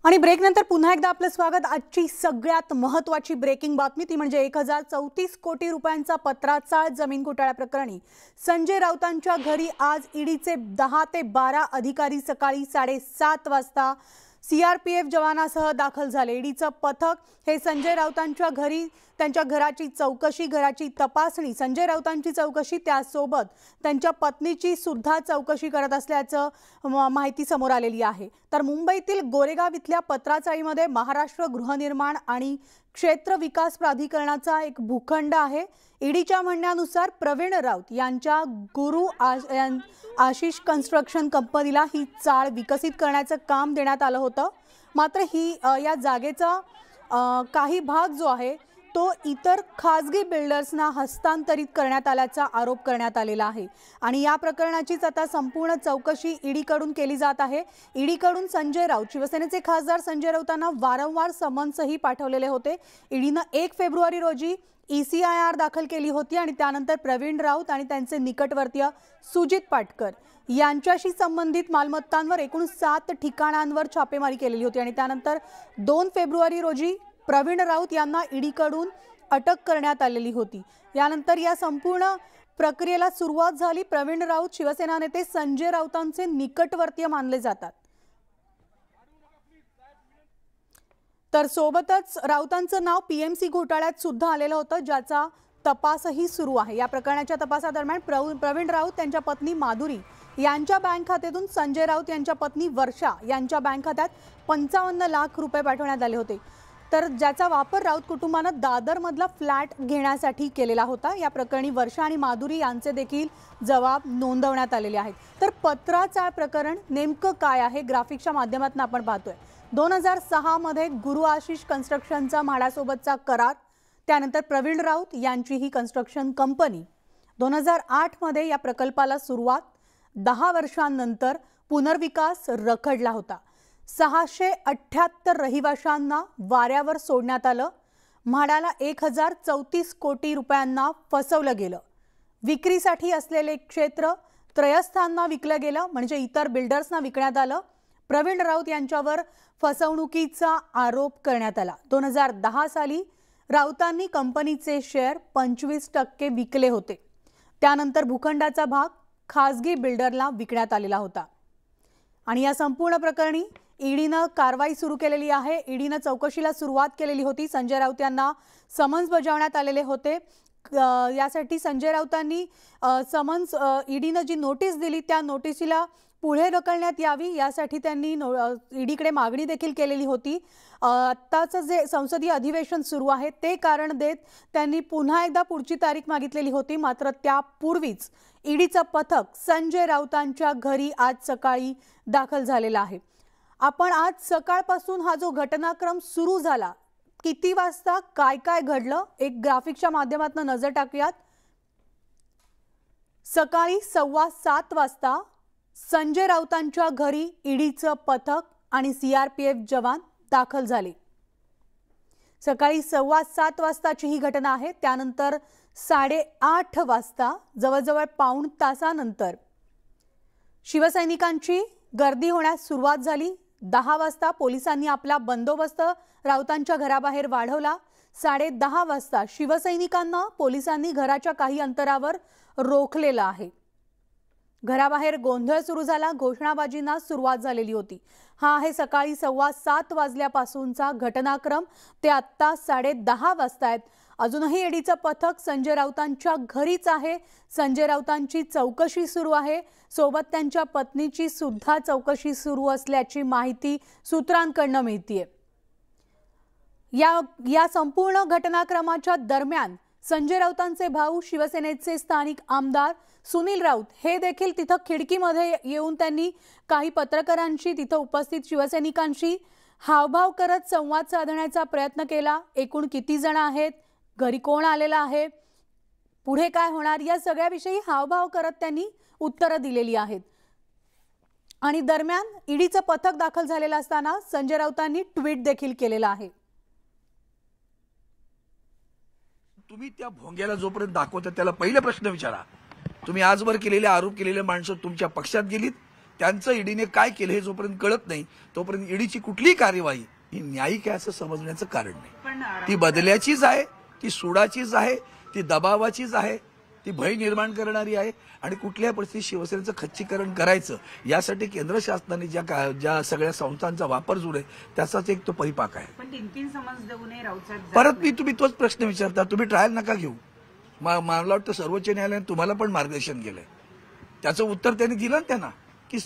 आणि ब्रेक नंतर पुन्हा एकदा आपलं स्वागत। आजची सगळ्यात महत्त्वाची ब्रेकिंग बातमी ती म्हणजे 1034 कोटी रुपयांचा पत्राचाळ जमीन घोटाळा प्रकरणी संजय राऊतांच्या घरी आज ईडीचे 10 ते 12 अधिकारी सकाळी 7:30 वाजता सीआरपीएफ जवानासह दाखल झाले। ईडीचं पथक हे संजय राऊतांच्या घरी त्यांच्या घराची चौकशी, घराची तपासणी, संजय राऊतांची चौकशी, त्यासोबत त्यांच्या पत्नीची सुद्धा चौकशी करत असल्याचं माहिती समोर आलेली आहे। तर मुंबईतील गोरेगाव इथल्या पत्राचाळीमध्ये महाराष्ट्र गृहनिर्माण आणि क्षेत्र विकास प्राधिकरणाचा एक भूखंड आहे। ईडीच्या म्हणण्यानुसार प्रवीण राऊत यांच्या गुरु आशिष कन्स्ट्रक्शन कंपनीला ही चाळ विकसित करण्याचं काम देण्यात आलं होतं। मात्र ही या जागेचा काही भाग जो आहे तो इतर खासगी बिल्डर्सना हस्तांतरित करण्यात आल्याचा आरोप करण्यात आलेला आहे। आणि या प्रकरणाचीच आता संपूर्ण चौकशी ईडीकडून केली जात आहे। ईडीकडून संजय राऊत, शिवसेनेचे खासदार संजय राऊतांना वारंवार समन्सही पाठवलेले होते। ईडीने 1 फेब्रुवारी रोजी ECIR दाखल केली होती आणि त्यानंतर प्रवीण राऊत आणि त्यांचे निकटवर्तीय सुजित पाटकर यांच्याशी संबंधित मालमत्तांवर एकूण 7 ठिकाणांवर छापेमारी केलेली होती आणि त्यानंतर 2 फेब्रुवारी रोजी प्रवीण राऊत यांना ईडीकडून अटक करण्यात आलेली होती। यानंतर या संपूर्ण प्रक्रियेला सुरुवात झाली। प्रवीण राऊत शिवसेना नेते संजय राऊतांचे निकटवर्तीय मानले जातात। तर सोबतच राऊतांचं नाव PMC घोटाळ्यात सुद्धा आलेलं होतं, ज्याचा तपासही सुरू आहे। या प्रकरणाच्या तपासादरम्यान प्रवीण राऊत त्यांच्या पत्नी माधुरी यांच्या बँक खात्यातून संजय राऊत यांच्या पत्नी वर्षा यांच्या बँक खात्यात 55 लाख रुपये पाठवण्यात आले होते। तर ज्याचा वापर राऊत कुटुंबानं दादरमधला फ्लॅट घेण्यासाठी केलेला होता। या प्रकरणी वर्षा आणि माधुरी यांचे देखील जबाब नोंदवण्यात आलेले आहेत। तर पत्राचाळ प्रकरण नेमकं काय आहे ग्राफिक्सच्या माध्यमातून आपण पाहतोय। 2006 मध्ये गुरु आशिष कन्स्ट्रक्शनचा म्हाडासोबतचा करार, त्यानंतर प्रवीण राऊत यांची ही कन्स्ट्रक्शन कंपनी, 2008 मध्ये या प्रकल्पाला सुरुवात, 10 वर्षांनंतर पुनर्विकास रखडला होता। 678 रहिवाशांना वाऱ्यावर सोडण्यात आलं। म्हाडाला 1034 कोटी रुपयांना फसवलं गेलं। विक्रीसाठी असलेले क्षेत्र त्रयस्थांना विकलं गेलं, म्हणजे इतर बिल्डर्सना विकण्यात आलं। प्रवीण राऊत यांच्यावर फसवणुकीचा आरोप करण्यात आला। 2010 साली राऊतांनी कंपनीचे शेअर 25% विकले होते। त्यानंतर भूखंडाचा भाग खासगी बिल्डरला विकण्यात आलेला होता। आणि या संपूर्ण प्रकरणी ईडीनं कारवाई सुरू केलेली आहे। ईडीनं चौकशीला सुरुवात केलेली होती। संजय राऊत यांना समन्स बजावण्यात आलेले होते। यासाठी संजय राऊतांनी ईडीनं जी नोटीस दिली त्या नोटीसीला पुढे ढकलण्यात यावी यासाठी त्यांनी ईडीकडे मागणी देखील केलेली होती। आत्ताचं जे संसदीय अधिवेशन सुरू आहे ते कारण देत त्यांनी पुन्हा एकदा पुढची तारीख मागितलेली होती। मात्र त्यापूर्वीच ईडीचं पथक संजय राऊतांच्या घरी आज सकाळी दाखल झालेलं आहे। आपण आज सकाळपासून हा जो घटनाक्रम सुरू झाला, किती वाजता काय काय घडलं एक ग्राफिक्सच्या माध्यमातून नजर टाकूयात। सकाळी 7:15 वाजता संजय राऊतांच्या घरी ईडीचं पथक आणि सीआरपीएफ जवान दाखल झाले। सकाळी 7:15 वाजताची ही घटना आहे। त्यानंतर 8:30 वाजता जवळजवळ पाऊण तासानंतर शिवसैनिकांची गर्दी होण्यास सुरुवात झाली। 10 वाजता पोलिसांनी आपला बंदोबस्त राऊतांच्या घराबाहेर वाढवला। 10:30 वाजता शिवसैनिकांना पोलिसांनी घराच्या काही अंतरावर रोखलेलं आहे। घराबाहेर गोंधळ सुरू झाला, घोषणाबाजींना सुरुवात झालेली होती। हा आहे सकाळी 7:15 वाजल्यापासूनचा घटनाक्रम। ते आत्ता 10:30 वाजता आहेत। अजूनही ईडीचं पथक संजय राऊतांच्या घरीच आहे। संजय राऊतांची चौकशी सुरू आहे, सोबत त्यांच्या पत्नीची सुद्धा चौकशी सुरू असल्याची माहिती सूत्रांकडून मिळतेय। या संपूर्ण घटनाक्रमाच्या दरम्यान संजय राऊतांचे भाऊ शिवसेनेचे स्थानिक आमदार सुनील राऊत हे देखील तिथं खिडकीमध्ये येऊन त्यांनी काही पत्रकारांशी, तिथं उपस्थित शिवसैनिकांशी हावभाव करत संवाद साधण्याचा प्रयत्न केला। एकूण किती जण आहेत, घरी कोण आलेला आहे, पुढे काय होणार, या सगळ्याविषयी हावभाव करत त्यांनी उत्तरं दिलेली आहेत। आणि दरम्यान ईडीचं पथक दाखल झालेलं असताना संजय राऊतांनी ट्विट देखील केलेलं आहे। तुम्ही त्या भोंग्याला जोपर्यंत दाखवता त्याला पहिला प्रश्न विचारा, तुम्ही आजवर केलेले आरोप केलेले माणसं तुमच्या पक्षात गेलीत त्यांचं ईडीने काय केलं हे जोपर्यंत कळत नाही तोपर्यंत ईडीची कुठलीही कार्यवाही ही न्यायिक आहे असं समजण्याचं कारण नाही. ती बदल्याचीच आहे, ती सुडाचीच आहे, ती दबावाचीच आहे, ती भय निर्माण करणारी आहे आणि कुठल्याही परिस्थितीत शिवसेनेचं खच्चीकरण करायचं यासाठी केंद्र शासनाने ज्या सगळ्या संस्थांचा वापर सुरू आहे त्याचाच एक तो परिपाक आहे. पण 3 समज देऊ नये राऊत साहेब. परत मी तुम्ही तोच प्रश्न विचारता, तुम्ही ट्रायल नका घेऊ. मला वाटतं सर्वोच्च न्यायालयाने तुम्हाला पण मार्गदर्शन केलंय. त्याचं उत्तर त्यांनी दिलं ना त्यांना की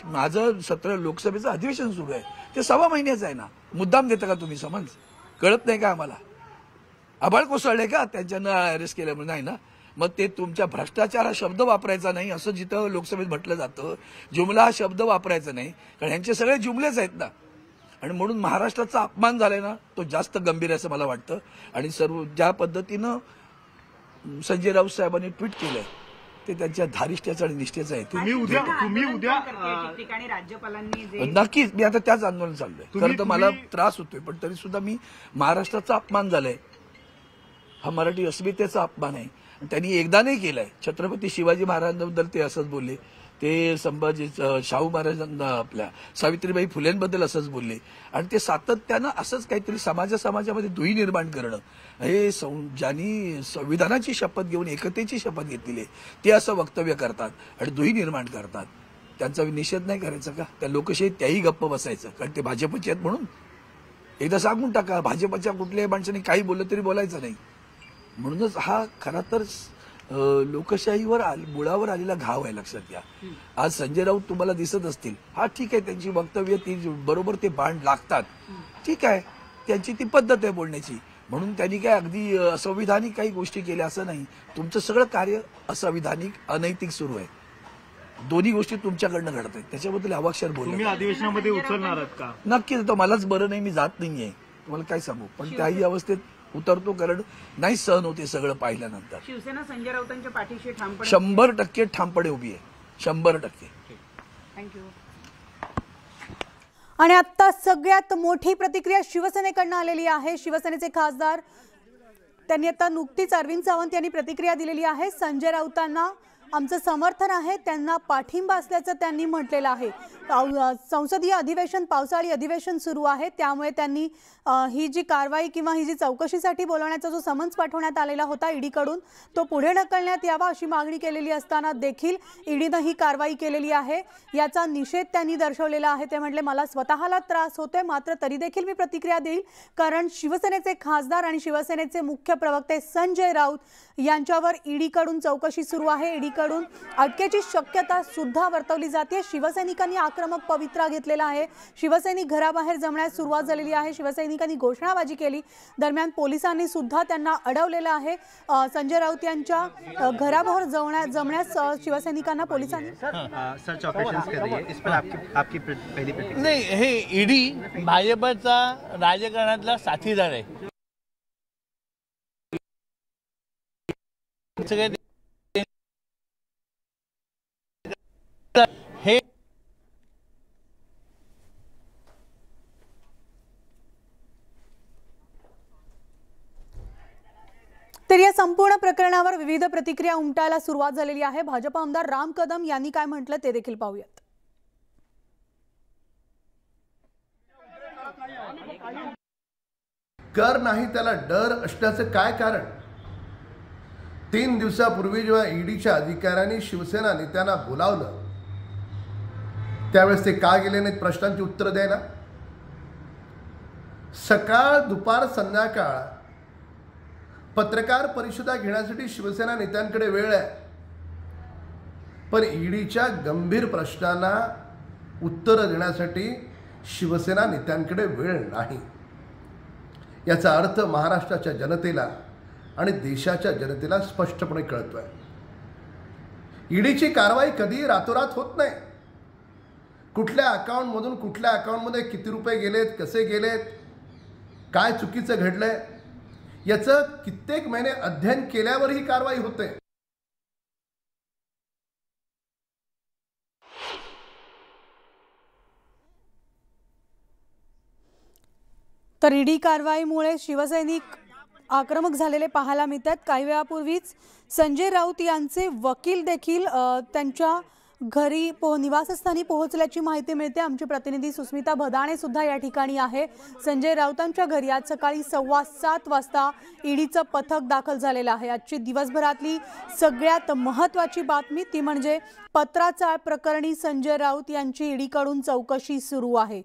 माझं 17 लोकसभेचं अधिवेशन सुरू आहे, ते 6 महिन्याचं आहे ना, मुद्दाम देता का तुम्ही समज? कळत नाही का आम्हाला? आभाळ कोसळले का त्यांच्यानं अरेस्ट केल्यामुळे? नाही ना. मग ते तुमच्या भ्रष्टाचार हा शब्द वापरायचा नाही असं जिथं लोकसभेत म्हटलं जातं, जुमला हा शब्द वापरायचा नाही, कारण ह्यांचे सगळे जुमलेच आहेत ना. आणि म्हणून महाराष्ट्राचा अपमान झालाय ना तो जास्त गंभीर आहे असं मला वाटतं. आणि सर्व ज्या पद्धतीनं संजय राऊत साहेबांनी ट्विट केलंय ते त्यांच्या धारिष्ट्याचं आणि निष्ठेचं आहे. तुम्ही उद्या ठिकाणी राज्यपालांनी जे नक्कीच मी आता त्याच आंदोलन चाललंय. खरं तर मला त्रास होतोय पण तरी सुद्धा मी महाराष्ट्राचा अपमान झालाय, हा मराठी अस्मितेचा अपमान आहे. त्यांनी एकदा नाही केलाय. छत्रपती शिवाजी महाराजांबद्दल ते असंच बोलले, ते संभाजी शाहू महाराजांना आपल्या सावित्रीबाई फुलेंबद्दल असंच बोलले आणि ते सातत्यानं असंच काहीतरी समाजामध्ये दुही निर्माण करणं हे ज्यांनी संविधानाची शपथ घेऊन एकतेची शपथ घेतलेली आहे ते असं वक्तव्य करतात आणि दुही निर्माण करतात. त्यांचा निषेध नाही करायचा का? त्या लोकशाहीत त्याही गप्प बसायचं कारण ते भाजपचे आहेत म्हणून? एकदा सांगून टाका, भाजपच्या कुठल्याही माणसाने काही बोललं तरी बोलायचं नाही. म्हणूनच हा खरा तर लोकशाहीवर मुळावर आलेला घाव आहे, लक्षात घ्या. आज संजय राऊत तुम्हाला दिसत असतील, हा ठीक आहे, त्यांची वक्तव्य ती बरोबर ते बाण लागतात, ठीक आहे, त्यांची ती पद्धत आहे बोलण्याची. म्हणून त्यांनी काय अगदी असंविधानिक काही गोष्टी केल्या असं नाही. तुमचं सगळं कार्य असंविधानिक अनैतिक सुरू आहे. दोन्ही गोष्टी तुमच्याकडनं घडत आहेत, त्याच्याबद्दल अवाक्षर बोलू. तुम्ही अधिवेशनामध्ये उचलणार आहात का? नक्कीच. तर मलाच बरं नाही, मी जात नाहीये, तुम्हाला काय सांगू. पण त्याही अवस्थेत उतरतो कारण नाही सहन होते सगळं पाहिल्यानंतर. शिवसेना संजय राऊतांच्या पाठीशी ठामपणे 100% ठामपणे उभी आहे, 100%. थँक्यू. आणि आता सगळ्यात मोठी प्रतिक्रिया शिवसेनेकडनं आलेली आहे. शिवसेनेचे खासदार त्यांनी आता नुकतीच अरविंद सावंत यांनी प्रतिक्रिया दिलेली आहे. संजय राऊतांना आमचं समर्थन आहे, त्यांना पाठिंबा असल्याचं त्यांनी म्हटलेलं आहे. संसदीय अधिवेशन, पावसाळी अधिवेशन सुरू आहे, त्यामुळे त्यांनी ही जी कारवाई किंवा ही जी चौकशीसाठी बोलवण्याचा जो समन्स पाठवण्यात आलेला होता ईडीकडून तो पुढे ढकलण्यात यावा अशी मागणी केलेली असताना देखील ईडीनं ही कारवाई केलेली आहे. याचा निषेध त्यांनी दर्शवलेला आहे. ते म्हटले मला स्वतःला त्रास होतोय मात्र तरी देखील मी प्रतिक्रिया देईल कारण शिवसेनेचे खासदार आणि शिवसेनेचे मुख्य प्रवक्ते संजय राऊत यांच्यावर ईडीकडून चौकशी सुरू आहे. ईडीकडून अटकेची शक्यता सुद्धा वर्तवली जाते. शिवसैनिकांनी आक्रमक पवित्रा घेतलेला आहे. शिवसैनिक घराबाहेर जमण्यास सुरुवात झालेली आहे. शिवसैनिकांनी घोषणाबाजी केली. दरम्यान पोलिसांनी सुद्धा त्यांना अडवलेलं आहे. संजय राऊत यांच्या घराबाहेर जमण्यास शिवसैनिकांना पोलिसांनी सर्च ऑपरेशंस कर रही है. इस पर आपकी पहली प्रतिक्रिया? नाही, हे ईडी भाजपचा राजकारणातला साथीदार आहे. हे तर या संपूर्ण प्रकरणावर विविध प्रतिक्रिया उमटायला सुरुवात झालेली आहे. भाजप आमदार राम कदम यांनी काय म्हटलं ते देखील पाहूयात. कर नाही त्याला डर असण्याचं काय कारण? 3 दिवसापूर्वी जेव्हा ईडीच्या अधिकाऱ्यांनी शिवसेना नेत्यांना बोलावलं त्यावेळेस ते का गेले नाहीत प्रश्नांची उत्तर द्यायला? सकाळ दुपार संध्याकाळ पत्रकार परिषदा घेण्यासाठी शिवसेना नेत्यांकडे वेळ आहे, पण ईडीच्या गंभीर प्रश्नांना उत्तरं देण्यासाठी शिवसेना नेत्यांकडे वेळ नाही. याचा अर्थ महाराष्ट्राच्या जनतेला आणि देशाच्या जनतेला स्पष्टपणे कळतोय. ईडीची कारवाई कधी रातोरात होत नाही. कुठल्या अकाउंटमधून कुठल्या अकाउंटमध्ये किती रुपये गेलेत, कसे गेलेत, काय चुकीचं घडलंय याचं कित्येक महिने अध्ययन केल्यावर ही कारवाई होते. तर ईडी कारवाईमुळे शिवसैनिक आक्रमक झालेले पाहायला मिळतात. काही वेळापूर्वीच संजय राऊत यांचे वकील देखील त्यांच्या घरी निवासस्थानी पोहोचल्याची माहिती मिळते। आमची प्रतिनिधी सुस्मिता भदाणे सुद्धा या ठिकाणी आहे। संजय राऊतांच्या घरी आज सकाळी 7:15 वाजता ईडीचं पथक दाखल झालेलं आहे। आजची दिवसभरातली सगळ्यात महत्त्वाची बातमी ती म्हणजे पत्राचाळ प्रकरणी संजय राऊत यांची ईडीकडून चौकशी सुरू आहे।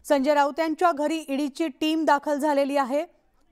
संजय राऊत यांच्या घरी ईडीची टीम दाखल झालेली आहे।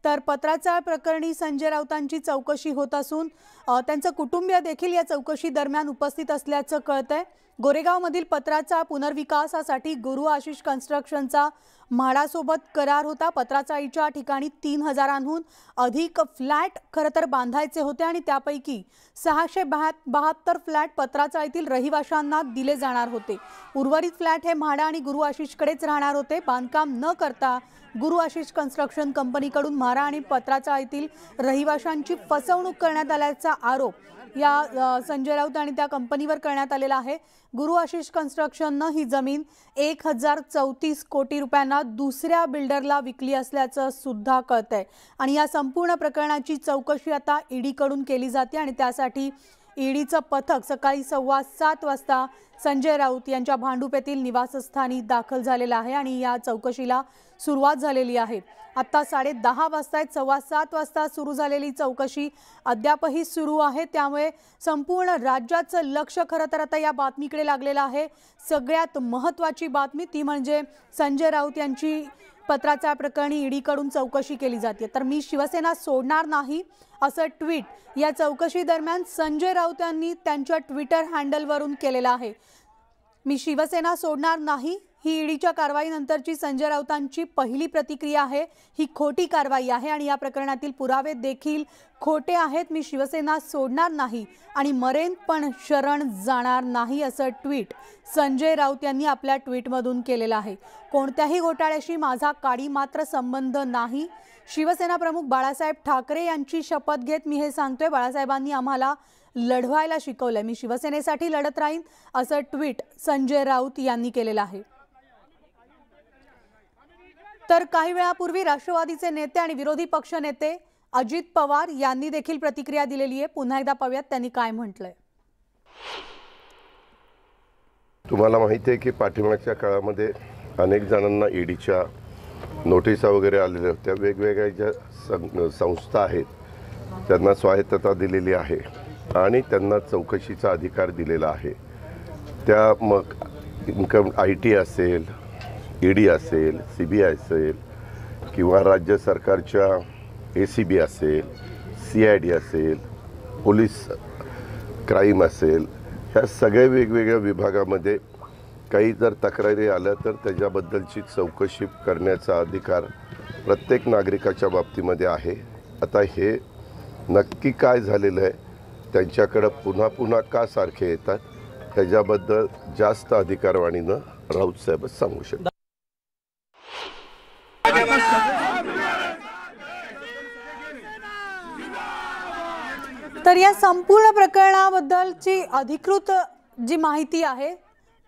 तर पत्राचाळ प्रकरणी संजय राऊतांची चौकशी होत असून त्यांचे कुटुंबीय देखील या चौकशी दरम्यान उपस्थित असल्याचं कळतंय। गोरेगावमधील पत्राचाळ पुनर्विकासासाठी गुरु आशिष कन्स्ट्रक्शनचा म्हाडासोबत करार होता। पत्राचाळीच्या ठिकाणी 3000हून अधिक फ्लॅट खरं तर बांधायचे होते आणि त्यापैकी 672 फ्लॅट पत्राचाळीतील रहिवाशांना दिले जाणार होते। उर्वरित फ्लॅट हे म्हाडा आणि गुरु आशिषकडेच राहणार होते। बांधकाम न करता गुरु आशिष कन्स्ट्रक्शन कंपनीकडून म्हाडा आणि पत्राचाळीतील रहिवाशांची फसवणूक करण्यात आल्याचा आरोप या संजय राऊत आणि त्या कंपनीवर करण्यात आलेला आहे। गुरु आशिष कन्स्ट्रक्शनने ही जमीन 1034 कोटी रुपयांना दुसऱ्या बिल्डरला विकली असल्याचं सुद्धा कळतंय आणि या संपूर्ण प्रकरणाची चौकशी आता ईडीकडून केली जाते आणि त्यासाठी ईडीचं पथक सकाळी 7:15 वाजता संजय राऊत यांच्या भांडूप येथील निवासस्थानी दाखल झालेला आहे आणि या चौकशीला सुरुवात झालेली आहे। आता 10:30 वाजता 7:15 वाजता सुरू झालेली चौकशी अद्यापही सुरू आहे। त्यामुळे संपूर्ण राज्याचं लक्ष खरं तर आता या बातमीकडे लागलेलं आहे। सगळ्यात महत्त्वाची बातमी ती म्हणजे संजय राऊत यांची पत्राचाळ प्रकरणी ईडीकडून चौकशी केली जाते। तर मी शिवसेना सोडणार नाही असं ट्विट या चौकशी दरम्यान संजय राऊत यांनी त्यांच्या ट्विटर हँडलवरून केलेलं आहे। मी शिवसेना सोडणार नाही ही ईडीच्या कारवाईनंतरची संजय राऊतांची पहिली प्रतिक्रिया आहे। ही खोटी कारवाई आहे आणि या प्रकरणातील पुरावे देखील खोटे आहेत। मी शिवसेना सोडणार नाही आणि मरेन पण शरण जाणार नाही असं ट्विट संजय राऊत यांनी आपल्या ट्विटमधून केलेलं आहे। कोणत्याही घोटाळ्याशी माझा काडी मात्र संबंध नाही। शिवसेना प्रमुख बाळासाहेब ठाकरे यांची शपथ घेत मी हे सांगतोय। बाळासाहेबांनी आम्हाला लढवायला शिकवलंय। मी शिवसेनेसाठी लढत राहीन असं ट्विट संजय राऊत यांनी केलेलं आहे। तर काही वेळापूर्वी राष्ट्रवादीचे नेते आणि विरोधी पक्ष नेते अजित पवार यांनी देखील प्रतिक्रिया दिलेली आहे। पुन्हा एकदा पाहूयात त्यांनी काय म्हटलंय। तुम्हाला माहिती आहे की पाठिंबाच्या काळामध्ये अनेक जणांना ईडीच्या नोटिसा वगैरे आलेल्या होत्या। वेगवेगळ्या ज्या संस्था आहेत त्यांना स्वायत्तता दिलेली आहे आणि त्यांना चौकशीचा अधिकार दिलेला आहे। त्या मग इन्कम IT असेल, ईडी असेल, CBI असेल किंवा राज्य सरकारच्या ACB असेल, CID असेल, पोलीस क्राईम असेल, ह्या सगळ्या वेगवेगळ्या विभागामध्ये काही जर तक्रारी आल्या तर त्याच्याबद्दलची चौकशी करण्याचा अधिकार प्रत्येक नागरिकाच्या बाबतीमध्ये आहे। आता हे नक्की काय झालेलं आहे, त्यांच्याकडं पुन्हा पुन्हा का सारखे येतात, त्याच्याबद्दल जास्त अधिकारवाणीनं राऊत साहेबच सांगू शकतात। तर या संपूर्ण प्रकरणाबद्दलची अधिकृत जी माहिती आहे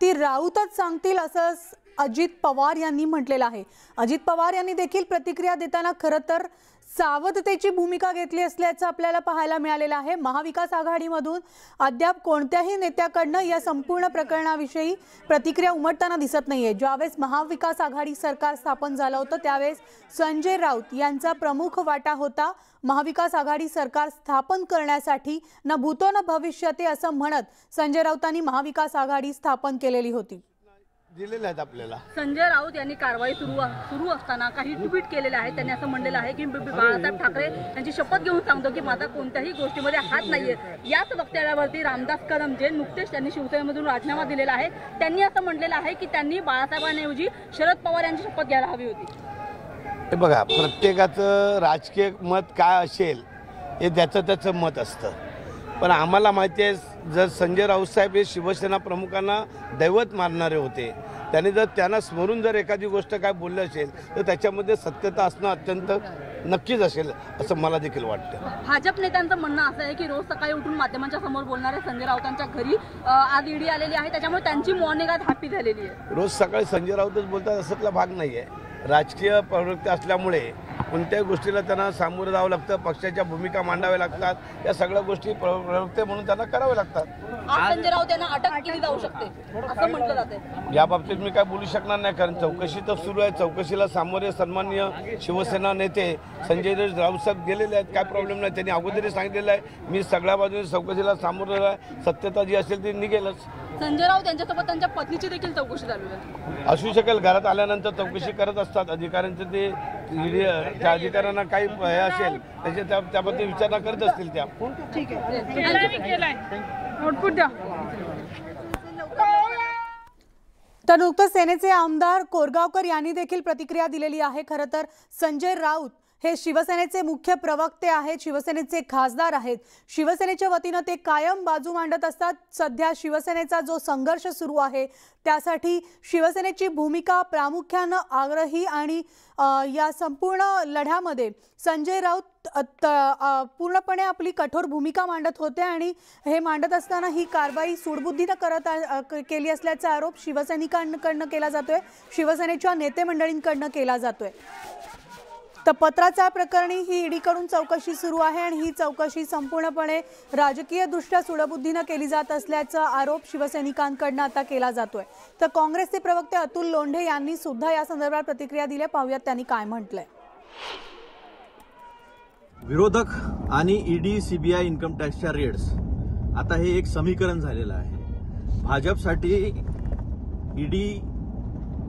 ती राऊतच सांगतील असं अजित पवार यांनी म्हटलेलं आहे। अजित पवार यांनी देखील प्रतिक्रिया देताना खरं तर सावधतेची भूमिका घेतली असल्याचं आपल्याला पाहायला मिळालेलं आहे। महाविकास आघाडीमधून अद्याप कोणत्याही नेत्याकडनं या संपूर्ण प्रकरणाविषयी प्रतिक्रिया उमटताना दिसत नाहीये। ज्यावेळेस महाविकास आघाडी सरकार स्थापन झालं होतं त्यावेळेस संजय राऊत यांचा प्रमुख वाटा होता महाविकास आघाडी सरकार स्थापन करण्यासाठी। न भूतो न भविष्यते असं म्हणत संजय राऊतांनी महाविकास आघाडी स्थापन केलेली होती। दिलेले आहेत आपल्याला। संजय राऊत यांनी कारवाई सुरू असताना काही ट्विट केलेले आहेत। त्यांनी असं म्हणलेलं आहे की बाळासाहेब ठाकरे यांची शपथ घेऊन सांगतो की माझा कोणत्याही गोष्टीमध्ये हात नाहीये। याच वक्तव्यावरती रामदास कदम जे नुकतेच त्यांनी शिवसेनेमधून राजीनामा दिलेला आहे त्यांनी असं म्हटलेलं आहे की त्यांनी बाळासाहेबांऐवजी शरद पवार यांची शपथ घ्यायला हवी होती। हे बघा, प्रत्येकाचं राजकीय मत काय असेल हे त्याचं मत असतं, पण आम्हाला माहिती आहे जर संजय राऊत साहेब हे शिवसेना प्रमुखांना दैवत मानणारे होते, त्यांनी जर त्यांना स्मरून जर एखादी गोष्ट काय बोललं असेल तर त्याच्यामध्ये सत्यता असणं अत्यंत नक्कीच असेल असं मला देखील वाटतं। भाजप नेत्यांचं म्हणणं असं आहे की रोज सकाळी उठून माध्यमांच्या समोर बोलणारे संजय राऊतांच्या घरी आज ईडी आलेली आहे, त्याच्यामुळे त्यांची मॉर्निंग आज हॅपी झालेली आहे। रोज सकाळी संजय राऊतच बोलतात असल्यातला भाग नाही आहे। राजकीय प्रवृत्ती असल्यामुळे कोणत्याही गोष्टीला त्यांना सामोरं जावं लागतं, पक्षाच्या भूमिका मांडाव्या लागतात, या सगळ्या गोष्टी प्रवक्ते म्हणून त्यांना कराव्या लागतात. आज संजय राऊत यांना अटक केली जाऊ शकते असं म्हटलं जाते. या बाबतीत मी काय बोलू शकणार नाही, कारण चौकशी तर सुरू आहे. चौकशीला सामोरे सन्माननीय शिवसेना नेते संजय राऊत साहेब गेलेले आहेत, काय प्रॉब्लेम नाही. त्यांनी अगोदरच सांगितलेलं आहे, मी सगळ्या बाजूने चौकशीला सामोरं आहे, सत्यता जी असेल ती निघेलच. संजय राऊत यांच्यासोबत त्यांच्या पत्नीची देखील चौकशी चालू आहे. असू शकेल, घरात आल्यानंतर चौकशी करत असतात अधिकाऱ्यांचं, ते त्या अधिकाऱ्यांना काही हे असेल त्याबद्दल विचारणा करत असतील त्या. तर नुकतंच सेनेचे आमदार कोरगावकर यांनी देखील प्रतिक्रिया दिलेली आहे. खरं तर संजय राऊत हे शिवसेनेचे मुख्य प्रवक्ते आहेत, शिवसेनेचे खासदार आहेत. शिवसेनेच्या वतीनं ते कायम बाजू मांडत असतात. सध्या शिवसेनेचा जो संघर्ष सुरू आहे त्यासाठी शिवसेनेची भूमिका प्रामुख्यानं आग्रही आणि या संपूर्ण लढ्यामध्ये संजय राऊत पूर्णपणे आपली कठोर भूमिका मांडत होते आणि हे मांडत असताना ही कारवाई सूडबुद्धीनं केली असल्याचा आरोप शिवसैनिकांकडनं केला जातोय, शिवसेनेच्या नेते मंडळींकडनं केला जातोय. तर पत्राच्या प्रकरणी ही ईडीकडून चौकशी सुरू आहे आणि ही चौकशी संपूर्णपणे राजकीयदृष्ट्या सूडबुद्धीनं केली जात असल्याचा आरोप शिवसैनिकांकडनं आता केला जातोय. तर काँग्रेसचे प्रवक्ते अतुल लोंढे यांनी सुद्धा या संदर्भात प्रतिक्रिया दिल्या. पाहूयात त्यांनी काय म्हटलंय. विरोधक आणि ईडी सीबीआय इन्कम टॅक्सच्या रेड्स, आता हे एक समीकरण झालेलं आहे. भाजपसाठी ईडी,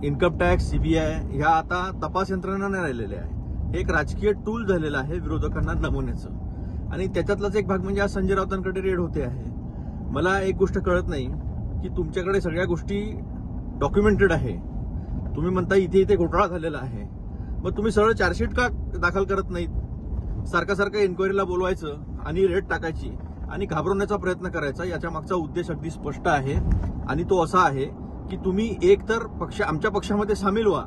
इन्कम टॅक्स, सीबीआय ह्या आता तपास यंत्रणा नाही राहिलेल्या आहे. एक राजकीय टूल झालेलं आहे विरोधकांना नमवण्याचं, आणि त्याच्यातलाच एक भाग म्हणजे आज संजय राऊतांकडे रेड होते आहे. मला एक गोष्ट कळत नाही की तुमच्याकडे सगळ्या गोष्टी डॉक्युमेंटेड आहे, तुम्ही म्हणता इथे इथे घोटाळा झालेला आहे, मग तुम्ही सरळ चार्जशीट का दाखल करत नाहीत? सारखं इन्क्वायरीला बोलवायचं आणि रेड टाकायची आणि घाबरवण्याचा प्रयत्न करायचा. याच्या मागचा उद्देश अगदी स्पष्ट आहे आणि तो असा आहे की तुम्ही एक तर आमच्या पक्षामध्ये सामील व्हा,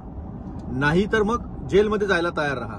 नाही तर मग जेलमध्ये जायला तयार राहा.